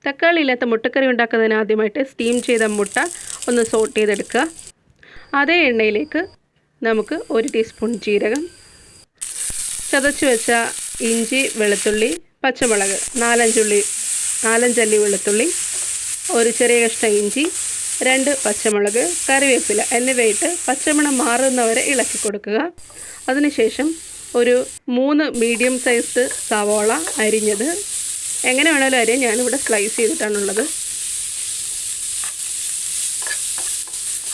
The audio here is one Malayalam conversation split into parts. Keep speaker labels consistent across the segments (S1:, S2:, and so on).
S1: തക്കാളി ഇല്ലാത്ത മുട്ടക്കറി ഉണ്ടാക്കുന്നതിന് ആദ്യമായിട്ട് സ്റ്റീം ചെയ്ത മുട്ട ഒന്ന് സോട്ട് ചെയ്തെടുക്കുക. അതേ എണ്ണയിലേക്ക് നമുക്ക് 1 ടീസ്പൂൺ ജീരകം, ചതച്ച് വെച്ച ഇഞ്ചി, വെളുത്തുള്ളി, പച്ചമുളക്, 4-5 അല്ലി വെളുത്തുള്ളി, ഒരു ചെറിയ കഷ്ണം ഇഞ്ചി, 2 പച്ചമുളക്, കറിവേപ്പില എന്നിവയിട്ട് പച്ചമണം മാറുന്നവരെ ഇളക്കി കൊടുക്കുക. അതിനുശേഷം ഒരു 3 മീഡിയം സൈസ് സവാള അരിഞ്ഞത്, എങ്ങനെ വേണമെങ്കിലും അരിയാം, ഞാനിവിടെ സ്ലൈസ് ചെയ്തിട്ടാണുള്ളത്.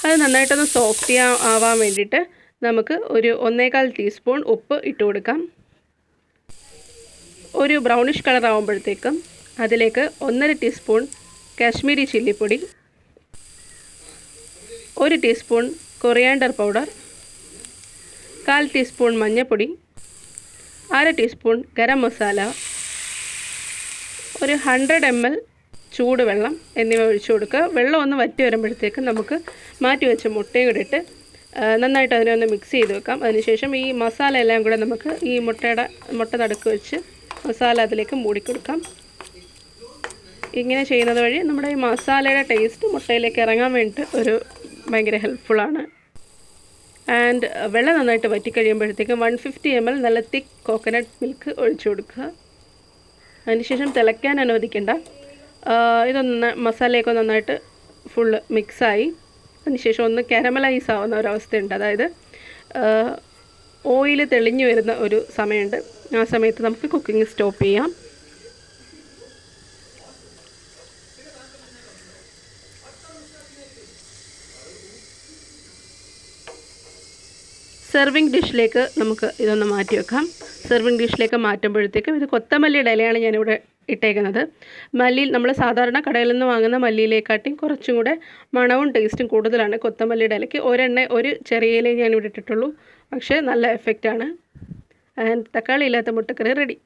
S1: അത് നന്നായിട്ടൊന്ന് സോഫ്റ്റ് ആവാൻ വേണ്ടിയിട്ട് നമുക്ക് ഒരു 1/4 ടീസ്പൂൺ ഉപ്പ് ഇട്ട് കൊടുക്കാം. ഒരു ബ്രൗണിഷ് കളർ ആകുമ്പോഴത്തേക്കും അതിലേക്ക് 1/2 ടീസ്പൂൺ കാശ്മീരി ചില്ലിപ്പൊടി, 1 ടീസ്പൂൺ കൊറിയാണ്ടർ പൗഡർ, 1/4 ടീസ്പൂൺ മഞ്ഞൾപ്പൊടി, 1/2 ടീസ്പൂൺ ഗരം മസാല, ഒരു 100 ml ചൂടുവെള്ളം എന്നിവ ഒഴിച്ചു കൊടുക്കുക. വെള്ളം ഒന്ന് വറ്റി വരുമ്പോഴത്തേക്കും നമുക്ക് മാറ്റി വെച്ച മുട്ടയും കൂടെ ഇട്ട് നന്നായിട്ട് അതിനെ ഒന്ന് മിക്സ് ചെയ്ത് വെക്കാം. അതിനുശേഷം ഈ മസാല എല്ലാം കൂടെ നമുക്ക് ഈ മുട്ട നടുക്ക് വെച്ച് മസാല അതിലേക്ക് മൂടിക്കൊടുക്കാം. ഇങ്ങനെ ചെയ്യുന്നത് വഴി നമ്മുടെ ഈ മസാലയുടെ ടേസ്റ്റ് മുട്ടയിലേക്ക് ഇറങ്ങാൻ വേണ്ടിയിട്ട് ഭയങ്കര ഹെൽപ്ഫുള്ളാണ്. ആൻഡ് വെള്ളം നന്നായിട്ട് വറ്റിക്കഴിയുമ്പോഴത്തേക്കും 150 ml നല്ല തിക്ക് കോക്കനട്ട് മിൽക്ക് ഒഴിച്ചു കൊടുക്കുക. അതിനുശേഷം തിളയ്ക്കാൻ അനുവദിക്കേണ്ട. ഇതൊന്ന് മസാലയൊക്കെ നന്നായിട്ട് ഫുള്ള് മിക്സായി അതിനുശേഷം ഒന്ന് കാരമലൈസ് ആവുന്ന ഒരവസ്ഥയുണ്ട്. അതായത് ഓയിൽ തെളിഞ്ഞു വരുന്ന ഒരു സമയമുണ്ട്. ആ സമയത്ത് നമുക്ക് കുക്കിംഗ് സ്റ്റോപ്പ് ചെയ്യാം. സെർവിങ് ഡിഷിലേക്ക് നമുക്ക് ഇതൊന്ന് മാറ്റി വെക്കാം. സെർവിങ് ഡിഷിലേക്ക് മാറ്റുമ്പോഴത്തേക്കും ഇത് കൊത്തമല്ലിയുടെ ഇലയാണ് ഞാനിവിടെ ഇട്ടേക്കുന്നത്. നമ്മൾ സാധാരണ കടയിൽ നിന്ന് വാങ്ങുന്ന മല്ലിയിലേക്കാട്ടിയും കുറച്ചും കൂടെ മണവും ടേസ്റ്റും കൂടുതലാണ് കൊത്തമല്ലിയുടെ ഇലയ്ക്ക്. ഒരു ചെറിയ ഇലയും ഞാനിവിടെ ഇട്ടിട്ടുള്ളൂ, പക്ഷേ നല്ല എഫക്റ്റാണ്. ആൻഡ് തക്കാളി ഇല്ലാത്ത മുട്ടക്കറി റെഡി.